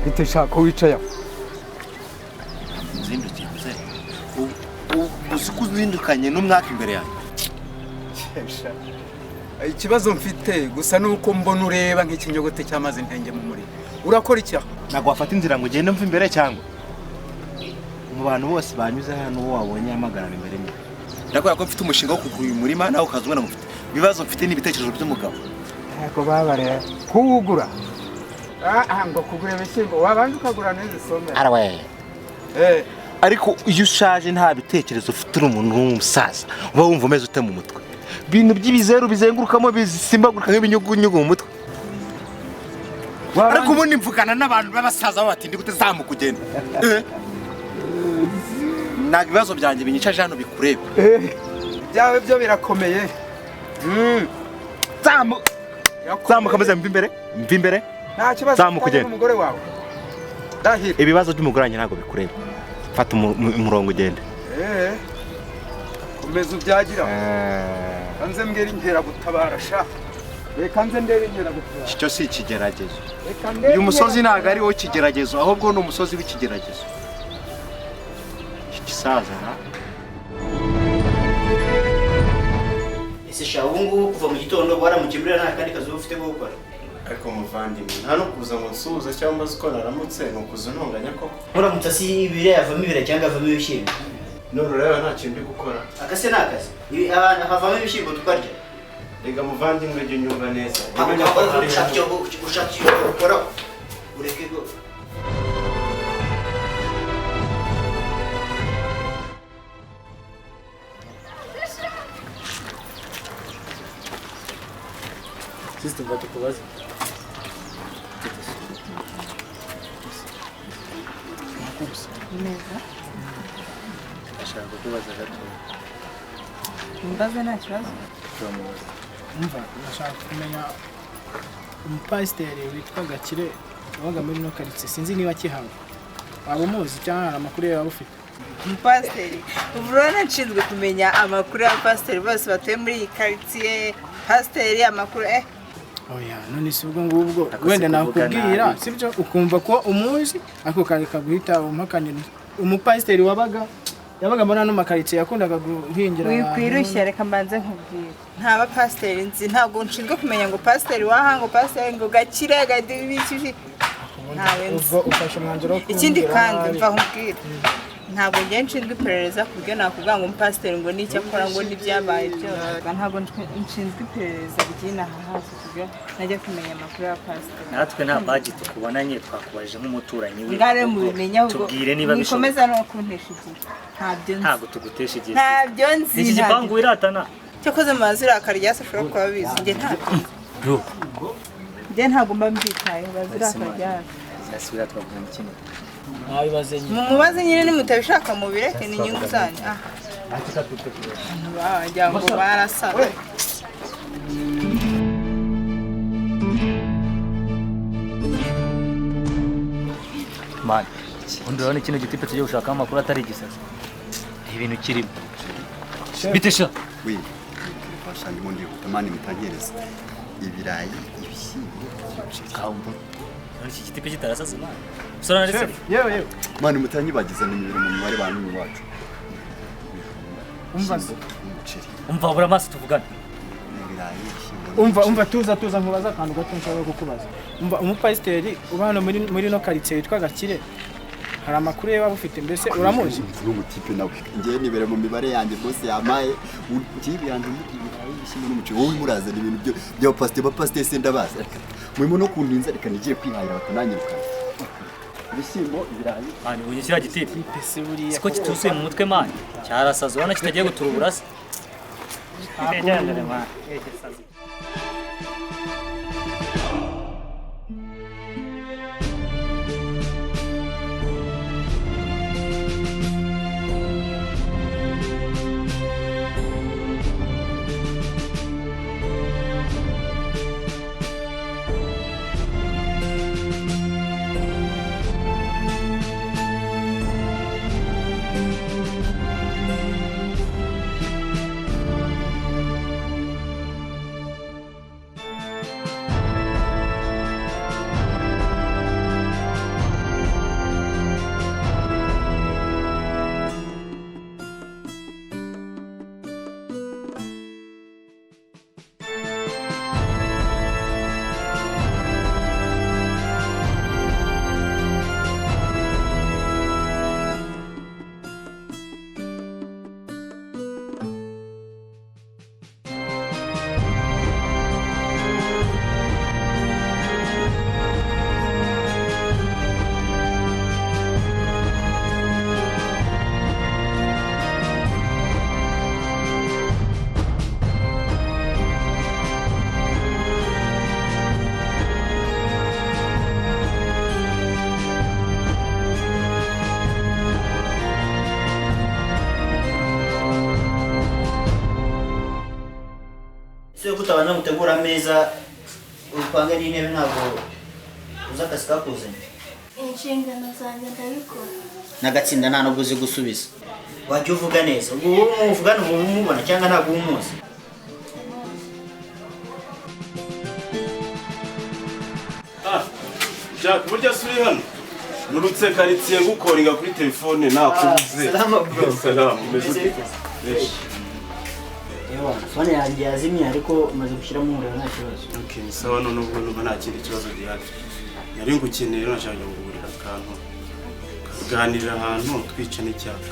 Bite shaka wicaye aho. Zindukiye mzee. Usikuzindukanye n'umwaka imbere yanjye. Ikibazo mfite gusa nuko mbona ureba nk'ikinyogote cy'amazi ntenge mu muri. Urakora iki aho? Ntabwo wafata inzira ngo ugende mva imbere cyangwa. Mu bantu bose banyuze hano uwo wabonye amagarana imbere mwe. Ndakora ko mfite umushinga wo kugura uyu murima nawe ukazubona ngo mfite ibibazo mfite n'ibitekerezo by'umugabo. Yego babare kuwugura. Ngo kugura ibishyimbo wabanje ukagura neza some. Arawe. Ariko iyo ushaje nta bitekerezo ufite umuntu w'umusaza uba wumva umeze ute mu mutwe. Bintu by'ibizeru bizengurukamo bisimbaguruka nk'ibinyugunyugu mu mutwe. Ariko ubundi mvugana n'abantu b'abasaza bati ndi gute kugenda. Ntabwo ibibazo byanjye binyicaje hano bikureba. Byawe byo birakomeye. Zamuka maze mva imbere. Nta kibazo n'umugore wawe. Dahira. Ibibazo by'umugore wanjye ntabwo bikureba. Fata umurongo ugende. Komeza ubyagira. Kanze mbwira inkera gutabara sha. Reka nze ndebe inkera gutabara. Icyo si ikigeragezo. Uyu musozi ntabwo ari wo kigeragezo ahubwo ni umusozi w'ikigeragezo. Kisaza na. Ese sha ubungu kuva mu gitondo baramukiburira nta kandi kazi ufite ko gukora. Ariko muvandimwe nta no kuza ngo nsuhuza cyangwa se ko naramutse no kuza ntonganya koko. Muramutse si ibire yavamo ibire cyangwa avamo ibishyimbo. None ureba nta kintu ndi gukora. Akase nakazi. Ibi abana havamo ibishyimbo tukarya. Rega muvandimwe jye nyumva neza. Nimenya ko ari ushakira gukora. Ureke go. Sister batukubaza. Neza. Ashaka kubaza gato. Mbaze nta kibazo. Umva, ndashaka kumenya umupasiteri witwa Gakire wabaga muri no karitsiye. Sinzi niba kihawe. Waba umuzi cyangwa amakuru yawe ufite. Umupasiteri. Uburona nshinzwe kumenya amakuru ya pasiteri bose batuye muri iyi karitsiye. Pasiteri amakuru Oya, none si ubwo ngubwo wenda nakubwira sibyo ukumva ko umuzi ako kaguhita umpakanira umupasiteri yabaga muri ano makaritsiye yakundaga guhingira wikwirushya reka mbanze nkubwira ntaba pasiteri nzi ntabwo nshinzwe kumenya ngo pasiteri wahango pasiteri ngo Gakire gadibikije ntawe nzi ufashe umwanzuro ikindi kandi mva nkubwira ntabwo ngiye nshinzwe iperereza ku buryo nakubwira ngo umupasiteri ngo n'icyo akora ngo n'ibyabaye byose ntabwo nshinzwe iperereza ry'inaha hafi kuburyo najya kumenya amakuru ya pasiteri natwe nta baji tukubonanye twakubajije nk'umuturanyi we ngare mubimenya ubwo tubwire niba bishoboka nikomeza no kuntesha igihe ntabwo tugutesha igihe ntabyo nzi iki gipangu wiratana cyakoze mu mazira akaryasa ashobora kuba bizi njye ntabwo njye ntabwo mba mbyitayeho bazira akaryasa zasubira twavuga mu kintu nabibaze nyine mubaze nyine nimutabishaka mubireke ni inyungu zanyu wagira ngo barasana mani undi urabona kino gitipe tugiye gushaka amakuru atari igisazi ibintu kirimo bite sha we bashandi mu ndihuta mani mutagereza ibirayi ibishyimbo kaumbu iki gitipe kitarasaze mani usana ndetse yewe mani mutanyibagiza n'imibiri mu mubare banyu wacu umva umva bura maso tuvugana umva tuza nkubaza akantu gato nshaka kukubaza umva umupasiteri uba hano muri no karitsiye witwa Gakire hari amakuru ye waba ufite mbese uramuzi n'umutipe nawe ngiye nibere mu mibare yanjye bose yamaye utibi yanjye ibirayi ibishyimbo n'umuceri wowe murazana ibintu byo pasiteri se ndabaza murimo no kundinza reka nigiye kwihahira batananyirukana ibishyimbo ibirayi mani uyu kiriya gitipe siko kituzuye mu mutwe mani cyarasaze urabona kitagiye guturubura se ijyandere mani mubanza mutegura ameza upange n'intebe ntabwo uzi akazi kakuzanye. Inshingano zanjye ndabikora. N'agatsinda nta nubwo uzi gusubiza. Wajya uvuga neza. Ubwo uwo muvugana ubu umubona cyangwa ntabwo umuzi. Jack, burya suri hano. Nurutse karitsiye ngukoringa kuri telefone nakubuze. Salama bro. Salama, umeze ute? Fone yanjye yazimye ariko umaze gushyiramo umuriro nta kibazo. Okay, sawa none ubwo numva nta kindi kibazo gihari. Nari ngukeneye nashaka kugurira akantu. Kuganirira ahantu twica n'icyaka.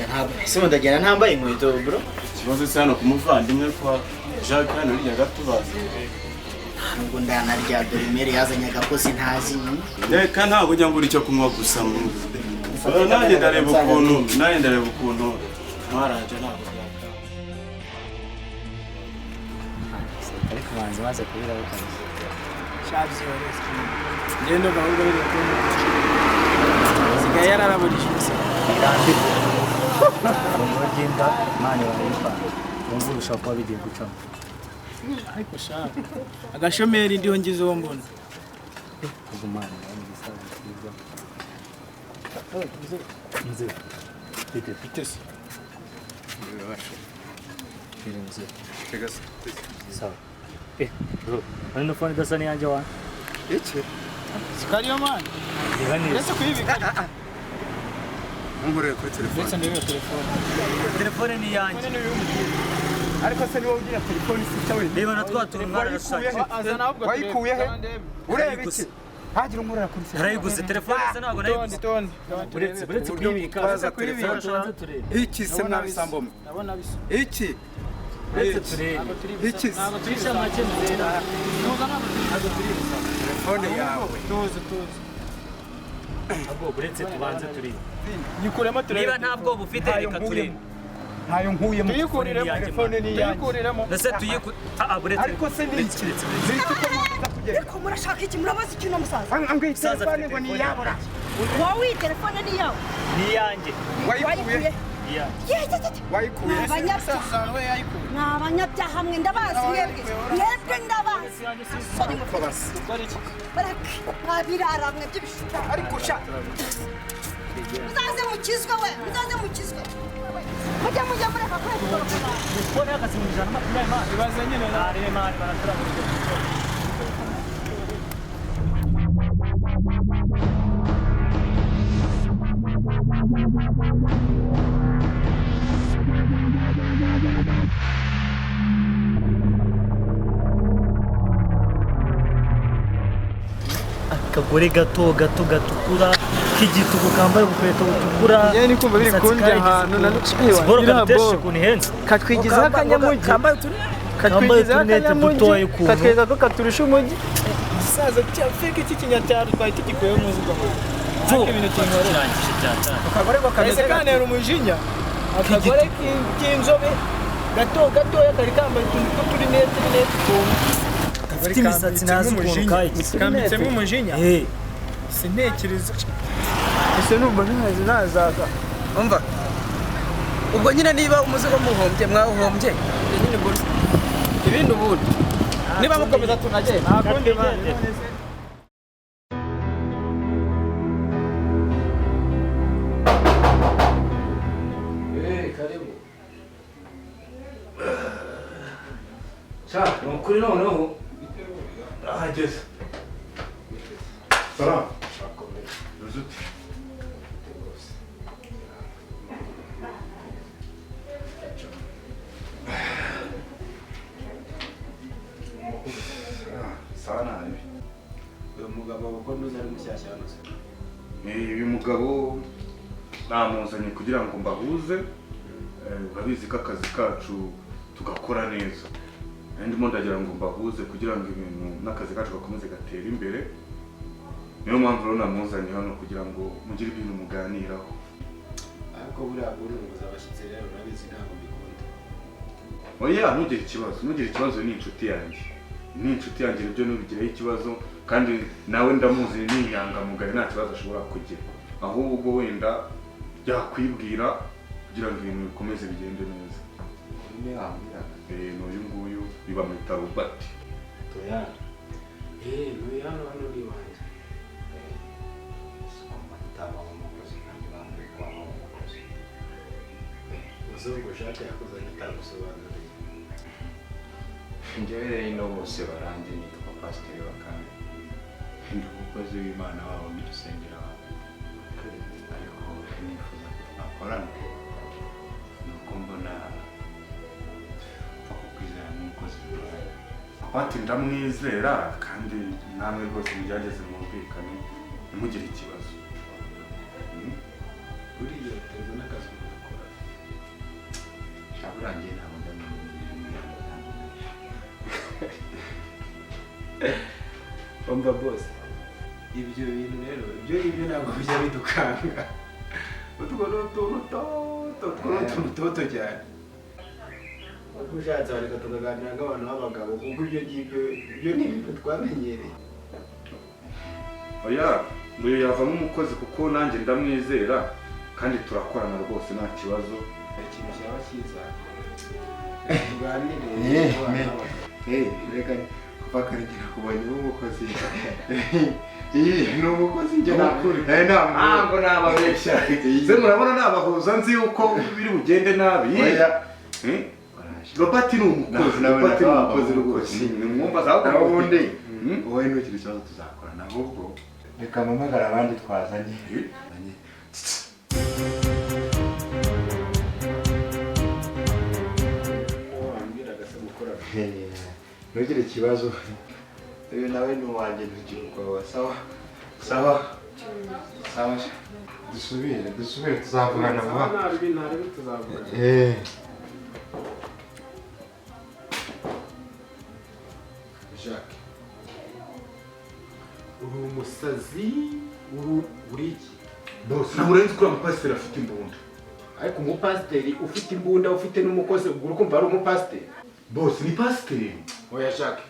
Ntabwo ese ndagenda ntambaye inkweto bro. Ikibazo cyane ku muvandimwe kwa Jack hano rijya gatubaza. Nubwo ndanarya dore imere yazanye agakozi ntazi. Reka ntabwo njya ngura icyo kunywa gusa mu. Nanjye ndareba ukuntu mwaraje ntabwo. ariko manzi maze kubira bakazi Shabzi wese ngendo gahunda biri kumwe sigaye yararabujije gusa irambirwa ngo genda mane wayipa ngo ushaka kuba bigiye gucamo ariko shaka agashomeri ndiho ngize uwo mbona kugumana ni gisaza cyiza nze bitese nze tegasa sawa bro hano phone dasa ni anje wa iki sikariyo man yani ndetse kuyibika ngurire kuri telefone ndetse ndebe telefone ni yanje ariko se niwo ugira telefone ifite we niba natwatumara rashaje azana ahubwo wayikuye he ureba iki hagira umurira kuri telefone narayiguze telefone se ntabwo nayiguze buretse kuyibika baza telefone iki se mwabisambo ndabona bisa iki buretse turebe iki ntabwo turisha make nzera ntabwo turibisa telefone yawe tuzi ahubwo buretse tubanze turebe yikuremo turebe niba ntabwo bufite reka turebe ntayo nkuyemo tuyikuriremo telefone ni yanjye tuyikuriremo ndetse tuyiku buretse ariko se ni iki Ariko murashaka iki murabaza ikintu musaza? ambwiye telefone ngo ni yabura Wowe iyi telefone ni yawe. ni yanjye wayikuye wayikuye sasa we yayikuye Mwabanyabyaha mwe ndabazi mwebwe ndabazi. Abirara mwe by'ibishuka. ariko sha Muzaze mukizwe we, muzaze mukizwe. Mujya mureka kwegura. phone yakasimujana makumyabiri mani ibaze nyine ntarebe mani baraturabura akagore gato gatukura k'igitugu kambaye ubukweto butukura njye ni kumva biri kundi ahantu na siporo gateshe ukuntu ihenze katwigizaho akanyamugi katwigizaho akanyamugi katweza ko katurusha umujyi gisaza cya fake iki kinyacyaro twari tugikuyeho umuzigo ariko ibintu kinkorera akagore ko kameze kanera umujinya akagore k'inzobe gatoya kari kambaye utuntu tw'uturinete gafite imisatsi nazi ukuntu kambitsemo umujinya sintekereza ese numva nazaga umva ubwo nyine niba umuzigo muhombye mwawuhombye nyine mbona ibindi ubundi niba mukomeza tunagenda ntakundi karibu cha nukuri noneho ahageze Salam. Sana ibi. Uyu mugabo uko nduzi ari mushyashya hano se. Uyu mugabo namuzanye kugira ngo mbahuze. Urabizi ko akazi kacu tugakora neza. Ndimo ndagira ngo mbahuze kugira ngo ibintu n'akazi kacu gakomeze gatera imbere. Niyo mpamvu rero namuzanye hano kugira ngo mugire ibintu muganiraho. Ariko buriya burunguza abashyitsi rero urabizi ntabwo mbikunda. Oya ntugire ikibazo ni inshuti yanjye. Ni inshuti yanjye nibyo nubigireho ikibazo kandi nawe ndamuzi ni inyangamugayo nta kibazo ashobora kugira. Ahubwo wenda yakwibwira kugira ngo ibintu bikomeze bigende neza. Ni yambira. N'uyu nguyu bamwita Robert. Toya. Nuyu hano uri wanjye. Taba umukozi kandi bamwe kwa umukozi. Uzubwo shaka yakuzanye tagusobanuriye. Njyewe rero bose baranze nitwa Pasiteri Bakame. Ndi umukozi w'Imana wabo mu rusengero wabo. Ariko nifuza ko twakorana. Nuko mbona kwizera n'umukozi w'Imana. Bati ndamwizera kandi namwe rwose mugerageze mwumvikane ntimugire ikibazo. Buriya uterwa n'akazi ukora. Shaburangiye ntabwo ndamenya. Umva boss, ibyo bintu rero ibyo ntabwo bijya bidukanga. Utwo n'utuntu toto cyane. Ubwo ushatse bareka tukaganira nk'abantu b'abagabo kuko ibyo ni ibintu twamenyereye. Oya, uyu yavamo umukozi kuko nanjye ndamwizera kandi turakorana rwose nta kibazo. Ikintu cyaba cyiza tuganire. Reka kuva karekera kubonye umukozi. Ni umukozi njye ntabwo nababeshya. Se murabona nabahuza nzi yuko biri bugende nabi. Robert ni umukozi rwose. Ni mwumva zaho ubundi wowe ntukiri ikibazo tuzakorana ahubwo reka mpamagara abandi twazanye. Ntugire ikibazo, uyu nawe ni uwanjye ntugire ubwoba. Sawa dusubire tuzavugana vuba. Jacques, uri umusazi, uri iki? Boss, namurenze kuri umupasiteri afite imbunda. Ariko umupasiteri ufite imbunda ufite n'umukozi uri kumva ari umupasiteri? Boss, ni pasiteri. Oya Jacques.